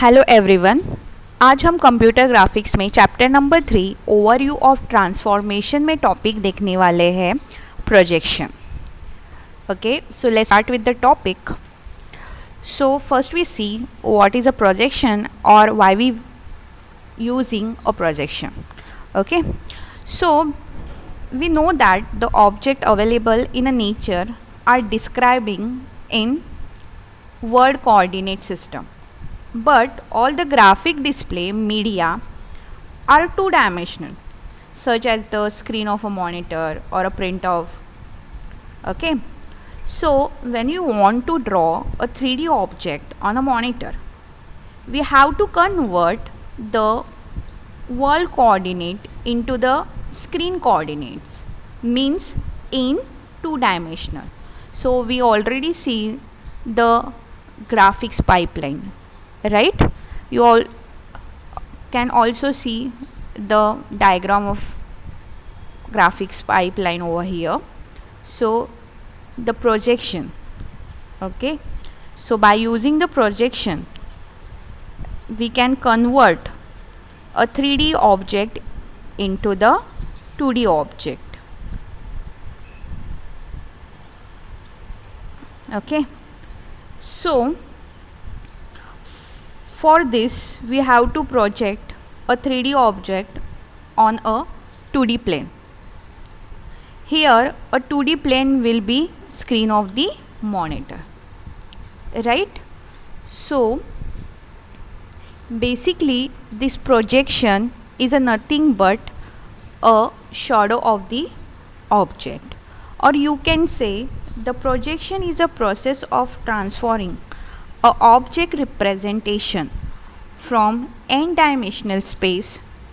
Hello everyone. आज हम computer graphics में chapter number 3 overview of transformation में टॉपिक देखने वाले हैं projection. Okay, so let's start with the topic. So first we see what is a projection और why we using a projection. Okay, so we know that the object available in a nature are describing in word coordinate system, but all the graphic display media are two-dimensional, such as the screen of a monitor or a print of. Okay, so when you want to draw a 3D object on a monitor, we have to convert the world coordinate into the screen coordinates, means in two-dimensional. So we already see the graphics pipeline, right? You all can also see the diagram of graphics pipeline over here. So the projection, okay, so by using the projection we can convert a 3D object into the 2D object. Okay, so for this we have to project a 3D object on a 2D plane. Here a 2D plane will be screen of the monitor, right? So basically this projection is a nothing but a shadow of the object, or you can say the projection is a process of transferring a object representation from n-dimensional space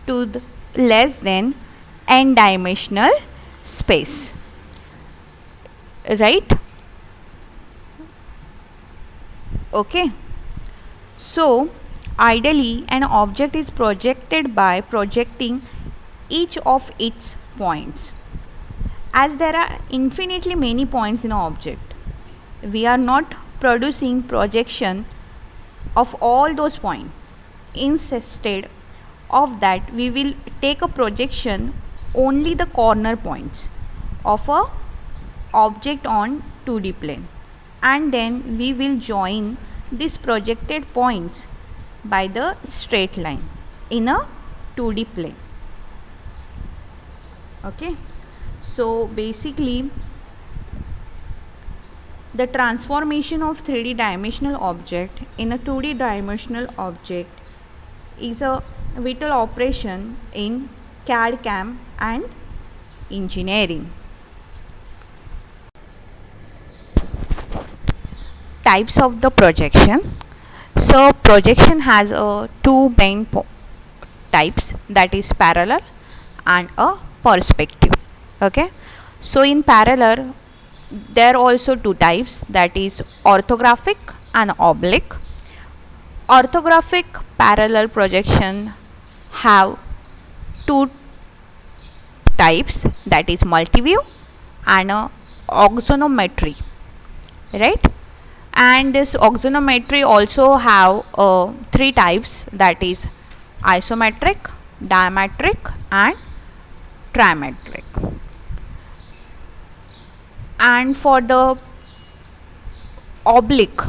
to the less than n-dimensional space, right? Okay, so ideally an object is projected by projecting each of its points. As there are infinitely many points in an object, we are not producing projection of all those points. Instead of that, we will take a projection only the corner points of a object on 2D plane, and then we will join these projected points by the straight line in a 2D plane. Okay, so basically the transformation of 3D dimensional object in a 2D dimensional object is a vital operation in CAD CAM and engineering. Types of the projection. So projection has two main types, that is parallel and a perspective. Okay, so in parallel there are also two types, that is orthographic and oblique. Orthographic parallel projection have two types, that is multi-view and axonometry, right? And this axonometry also have three types, that is isometric, diametric and trimetric. And for the oblique,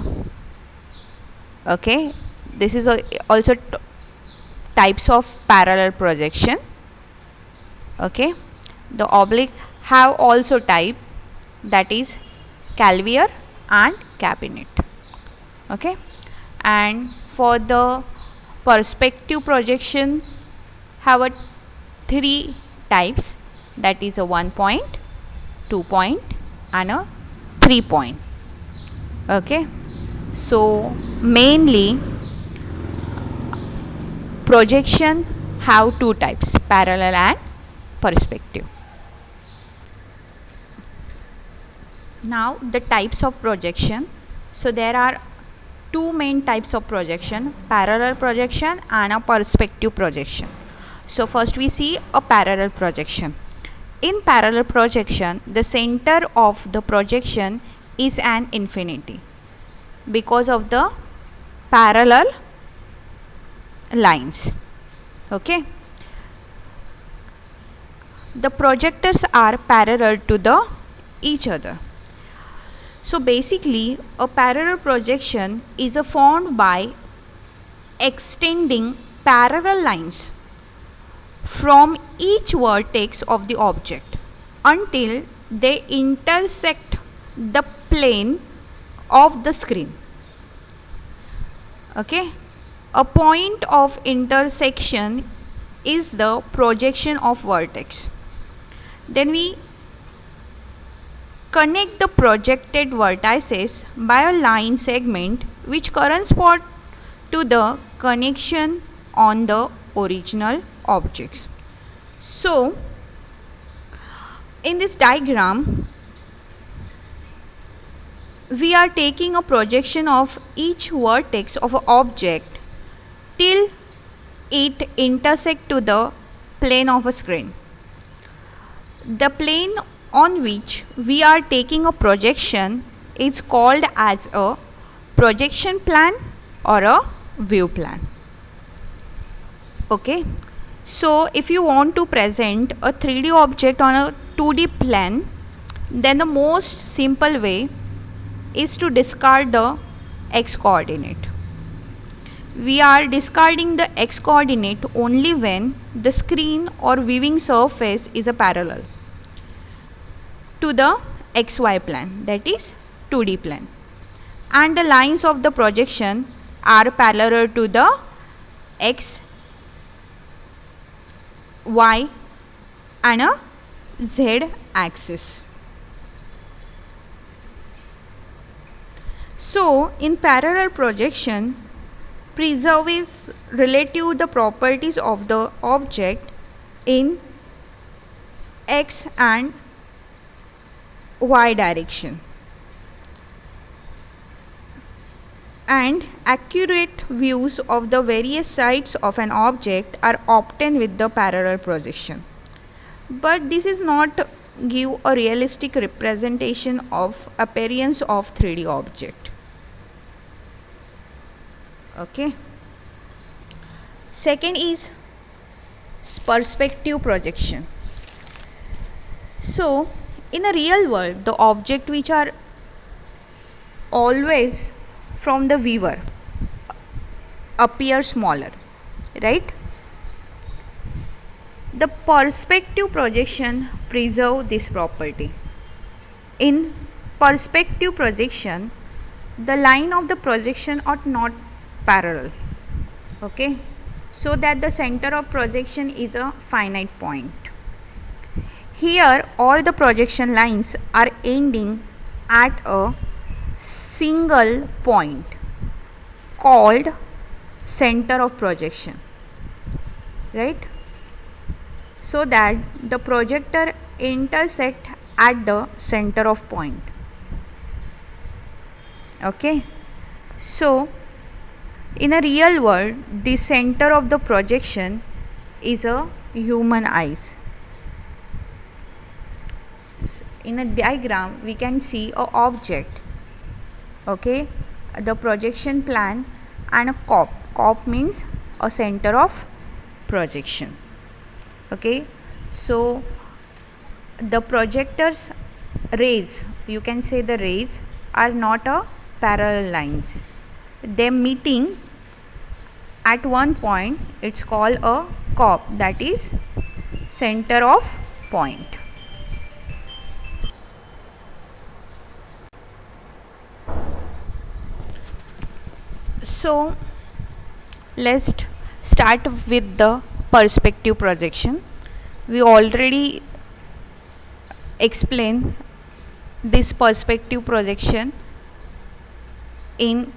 okay, this is also types of parallel projection. Okay, the oblique have also type, that is Calvier and cabinet. Okay, and for the perspective projection have a three types, that is a 1 point, 2 point and a 3 point. Okay, so mainly projection have two types, parallel and perspective. Now the types of projection. So there are two main types of projection, parallel projection and a perspective projection. So first we see a parallel projection. In parallel projection, the center of the projection is an infinity because of the parallel lines. Okay, the projectors are parallel to the each other. So basically a parallel projection is formed by extending parallel lines from each vertex of the object until they intersect the plane of the screen. Okay, a point of intersection is the projection of vertex. Then we connect the projected vertices by a line segment which corresponds to the connection on the original objects. So in this diagram we are taking a projection of each vertex of an object till it intersect to the plane of a screen. The plane on which we are taking a projection is called as a projection plane or a view plane. Okay, so if you want to present a 3D object on a 2D plane, then the most simple way is to discard the x coordinate. We are discarding the x coordinate only when the screen or viewing surface is a parallel to the xy plane, that is 2D plane, and the lines of the projection are parallel to the x, y and a z axis. So in parallel projection preserves relative the properties of the object in x and y direction, and accurate views of the various sides of an object are obtained with the parallel projection. But this is not give a realistic representation of appearance of 3D object. Okay. Second is perspective projection. So in a real world, the object which are always from the viewer appear smaller, right? The perspective projection preserve this property. In perspective projection, the line of the projection are not parallel, okay, so that the center of projection is a finite point. Here all the projection lines are ending at a single point called center of projection, right? So that the projector intersect at the center of point. Okay, so in a real world, the center of the projection is a human eyes. In a diagram we can see a object, okay, the projection plane and a cop. Cop means a center of projection. Okay, so the projector's rays, you can say the rays are not a parallel lines. They meeting at one point, it's called a cop, that is center of point. So let's start with the perspective projection. We already explained this perspective projection in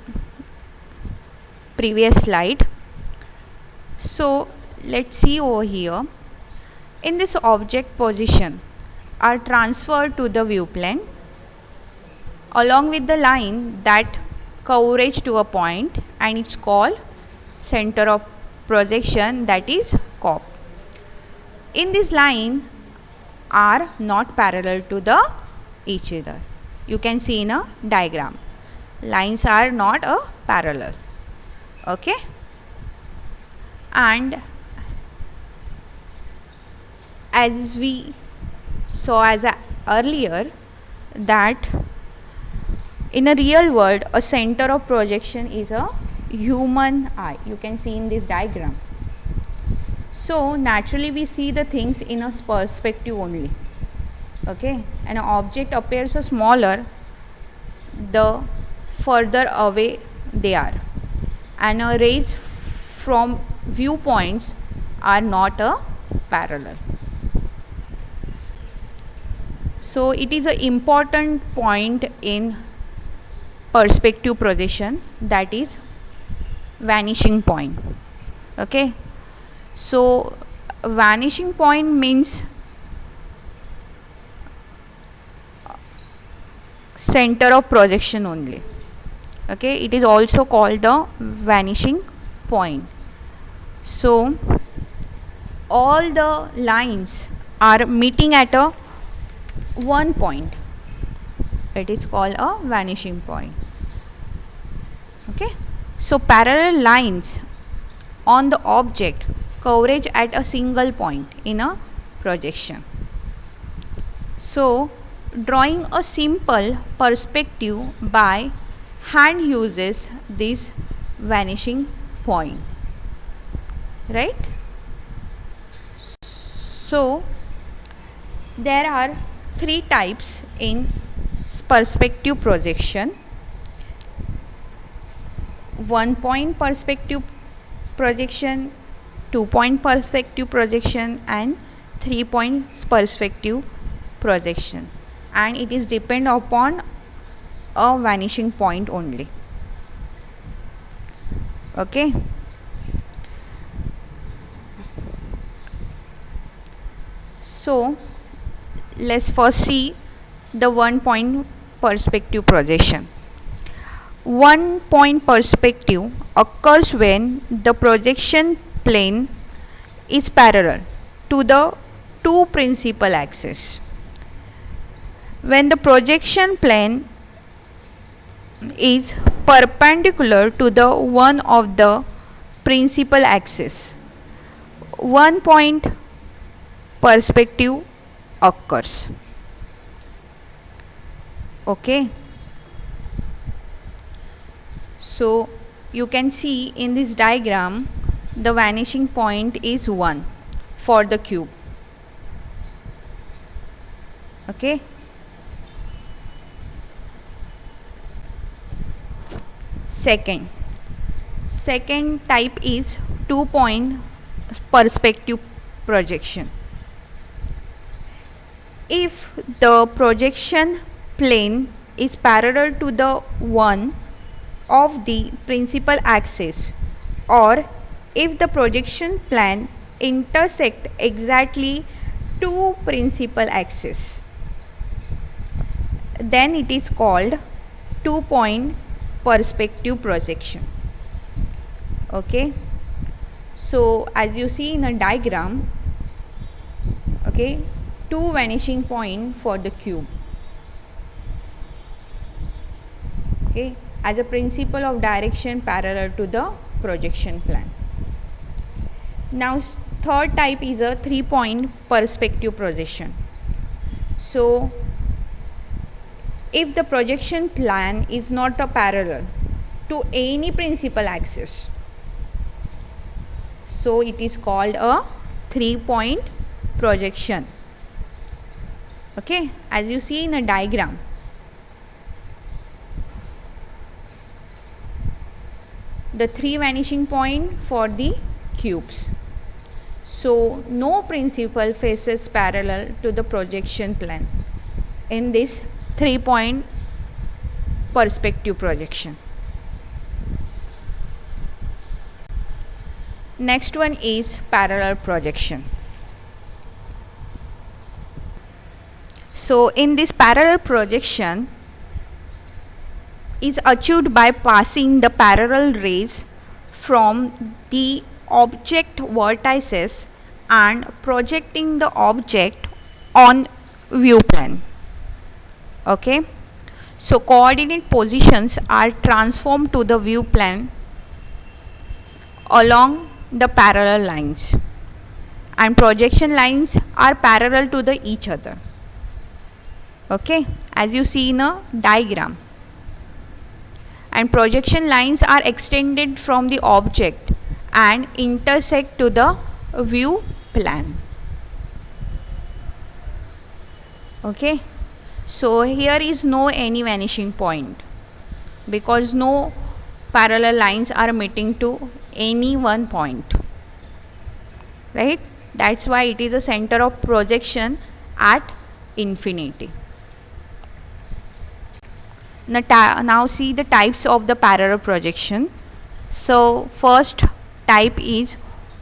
previous slide. So let's see over here. In this object position are transferred to the view plane along with the line that coverage to a point, and it's called center of projection, that is COP. In this line are not parallel to the each other. You can see in a diagram, lines are not a parallel. Okay. And as we saw earlier, that in a real world a center of projection is a human eye. You can see in this diagram. So naturally we see the things in a perspective only. Okay, and an object appears smaller the further away they are, and rays from viewpoints are not a parallel. So it is an important point in perspective projection, that is vanishing point. Okay, so vanishing point means center of projection only. Okay, it is also called the vanishing point. So all the lines are meeting at a one point. It is called a vanishing point. Okay, so parallel lines on the object coverage at a single point in a projection. So drawing a simple perspective by hand uses this vanishing point, right? So there are three types in perspective projection: one point perspective projection, 2-point perspective projection, and 3-point perspective projection, and it is depend upon a vanishing point only. Okay, so let's first see the 1-point perspective projection. 1-point perspective occurs when the projection plane is parallel to the two principal axes. When the projection plane is perpendicular to the one of the principal axis, 1-point perspective occurs. Okay, so you can see in this diagram the vanishing point is 1 for the cube. Okay, second type is 2-point perspective projection. If the projection plane is parallel to the one of the principal axis, or if the projection plane intersect exactly two principal axes, then it is called 2-point perspective projection. Okay, so as you see in a diagram, okay, two vanishing point for the cube. Okay, as a principle of direction parallel to the projection plane. Now third type is a 3-point perspective projection. So if the projection plane is not a parallel to any principal axis, so it is called a 3-point projection. Okay, as you see in a diagram, the 3 vanishing point for the cubes. So no principal faces parallel to the projection plane in this 3-point perspective projection. Next one is parallel projection. So in this parallel projection is achieved by passing the parallel rays from the object vertices and projecting the object on view plane. Okay, so coordinate positions are transformed to the view plane along the parallel lines, and projection lines are parallel to the each other. Okay, as you see in a diagram. And projection lines are extended from the object and intersect to the view plane. Okay, so here is no any vanishing point because no parallel lines are meeting to any one point, right? That's why it is a center of projection at infinity. Now see the types of the parallel projection. So first type is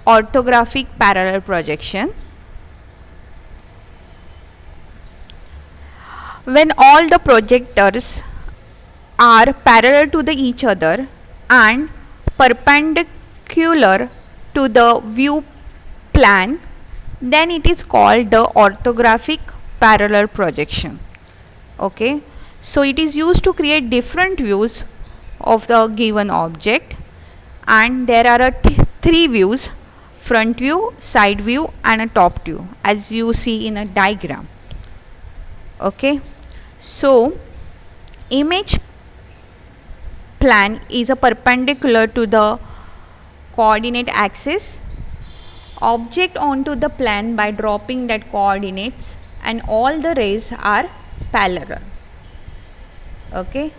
orthographic parallel projection. When all the projectors are parallel to each other and perpendicular to the view plane, then it is called the orthographic parallel projection. Okay, so it is used to create different views of the given object, and there are three views: front view, side view and a top view, as you see in a diagram. Okay, so image plane is a perpendicular to the coordinate axis. Object onto the plane by dropping that coordinates, and all the rays are parallel. Okay,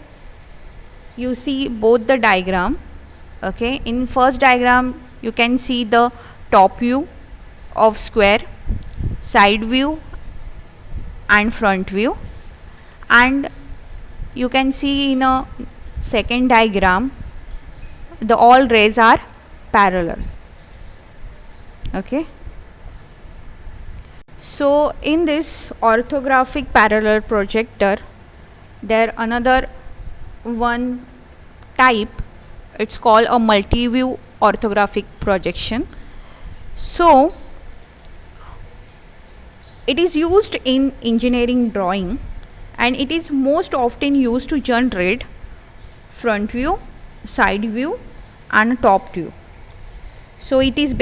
you see both the diagram. Okay, in first diagram you can see the top view of square, side view and front view, and you can see in a second diagram the all rays are parallel. Okay, so in this orthographic parallel projector there another one type, it's called a multi-view orthographic projection. So it is used in engineering drawing, and it is most often used to generate front view, side view and top view. So it is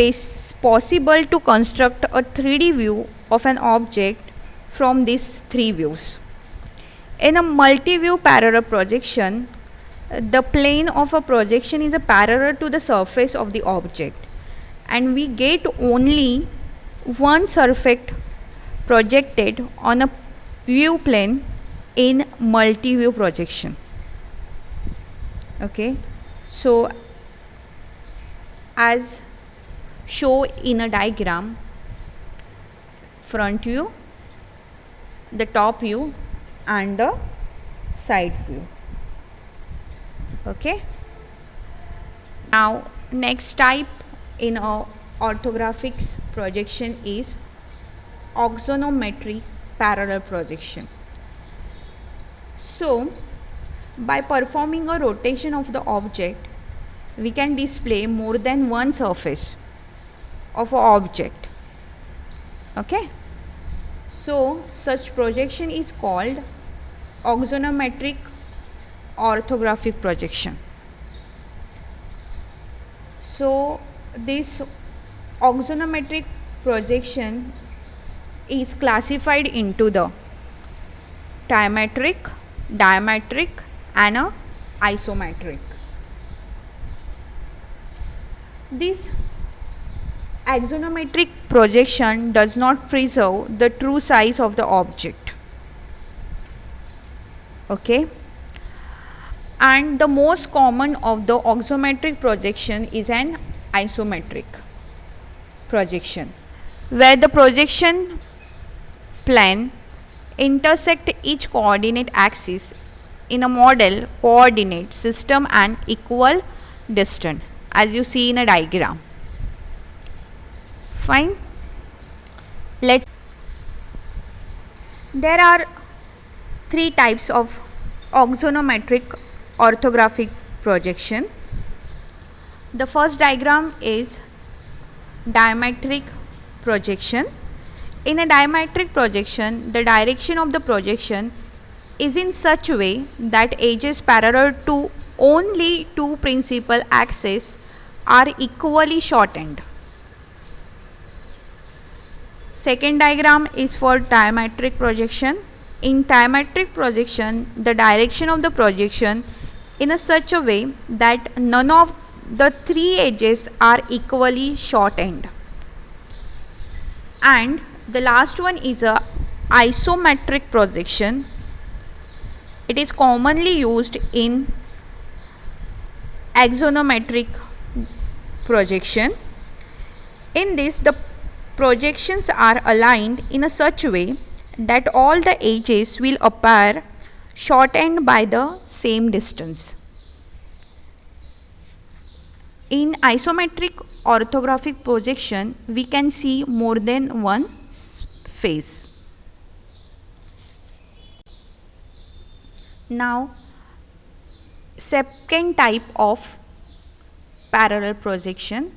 possible to construct a 3D view of an object from these three views. In a multi-view parallel projection, the plane of a projection is a parallel to the surface of the object, and we get only one surface projected on a view plane in multi-view projection. Okay, so as shown in a diagram, front view, the top view and the side view. Okay, now next type in a orthographic projection is axonometric parallel projection. So by performing a rotation of the object, we can display more than one surface of an object. Okay, so such projection is called axonometric orthographic projection. So this axonometric projection is classified into the trimetric, diametric and a isometric. This axonometric projection does not preserve the true size of the object. Okay, and the most common of the axonometric projection is an isometric projection, where the projection plane intersect each coordinate axis in a model coordinate system and equal distance, as you see in a diagram. Fine. There are three types of axonometric orthographic projection. The first diagram is diametric projection. In a diametric projection, the direction of the projection is in such a way that edges parallel to only two principal axes are equally shortened. Second diagram is for diametric projection. In diametric projection, the direction of the projection in a such a way that none of the three edges are equally shortened. And the last one is a isometric projection. It is commonly used in axonometric projection. In this, the projections are aligned in a such way that all the edges will appear shortened by the same distance. In isometric orthographic projection, we can see more than one face. Now, second type of parallel projection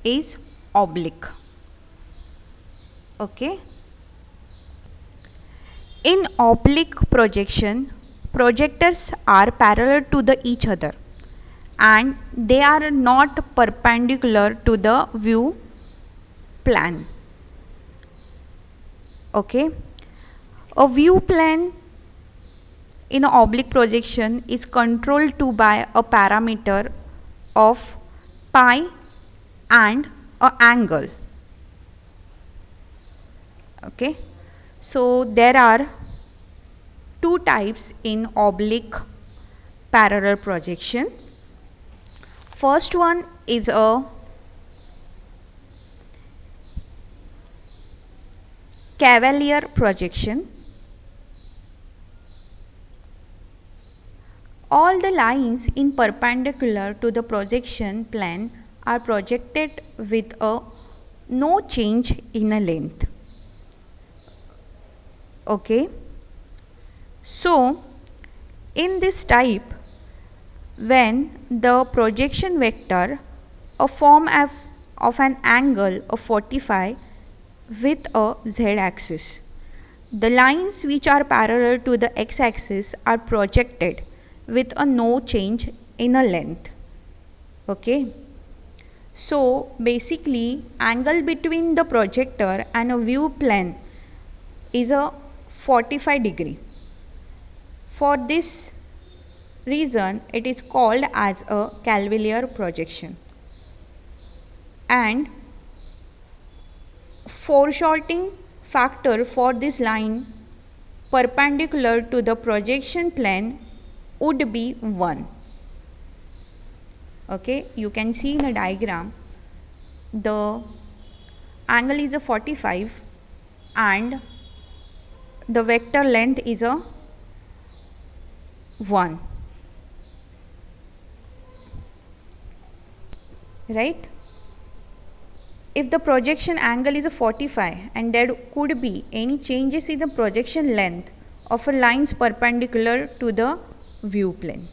is oblique. Okay. In oblique projection, projectors are parallel to each other and they are not perpendicular to the view plane. Okay. A view plane in an oblique projection is controlled by a parameter of pi and an angle. Okay. So there are two types in oblique parallel projection. First one is a cavalier projection. All the lines in perpendicular to the projection plane are projected with no change in a length. Okay. So, in this type, when the projection vector a form of an angle of 45 with a z-axis, the lines which are parallel to the x-axis are projected with a no change in a length. Okay. So basically, angle between the projector and a view plane is a 45 degree. For this reason, it is called as a cavalier projection. And foreshortening factor for this line perpendicular to the projection plane would be 1. Okay, you can see in the diagram the angle is a 45 and the vector length is a 1. Right? If the projection angle is a 45 and there could be any changes in the projection length of a lines perpendicular to the view plane.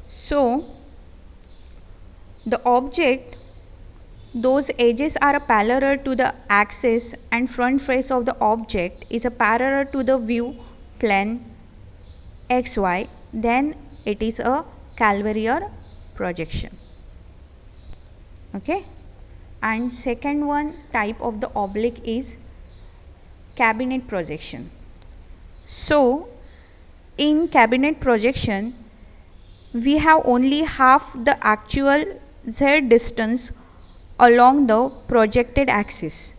So, the object, those edges are parallel to the axis and front face of the object is a parallel to the view plane xy, then it is a cavalier projection. Okay. And second one type of the oblique is cabinet projection. So, in cabinet projection, we have only half the actual z distance along the projected axis,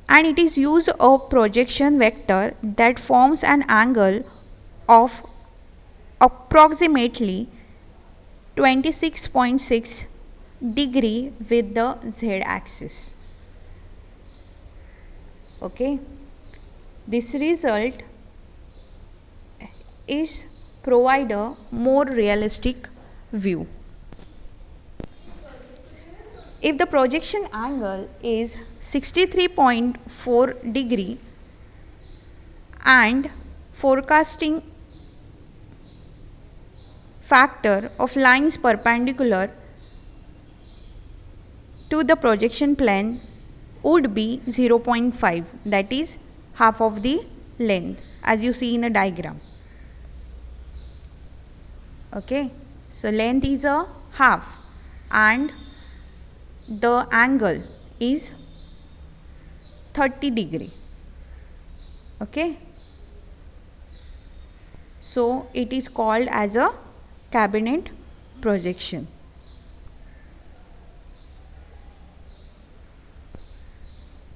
and it is used a projection vector that forms an angle of approximately 26.6 degree with the z axis. Okay, this result is provide a more realistic view. If the projection angle is 63.4 degree and forecasting factor of lines perpendicular to the projection plane would be 0.5, that is half of the length as you see in a diagram. Okay, so length is a half and the angle is 30 degree. Okay, so it is called as a cabinet projection.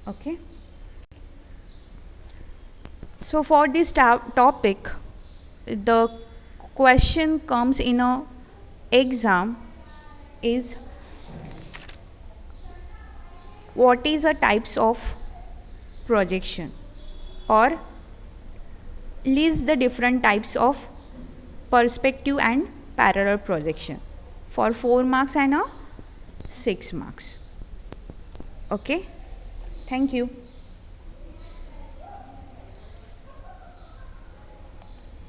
Okay, so for this topic, the question comes in a exam is what is the types of projection, or list the different types of perspective and parallel projection for 4 marks and 6 marks. Okay, thank you.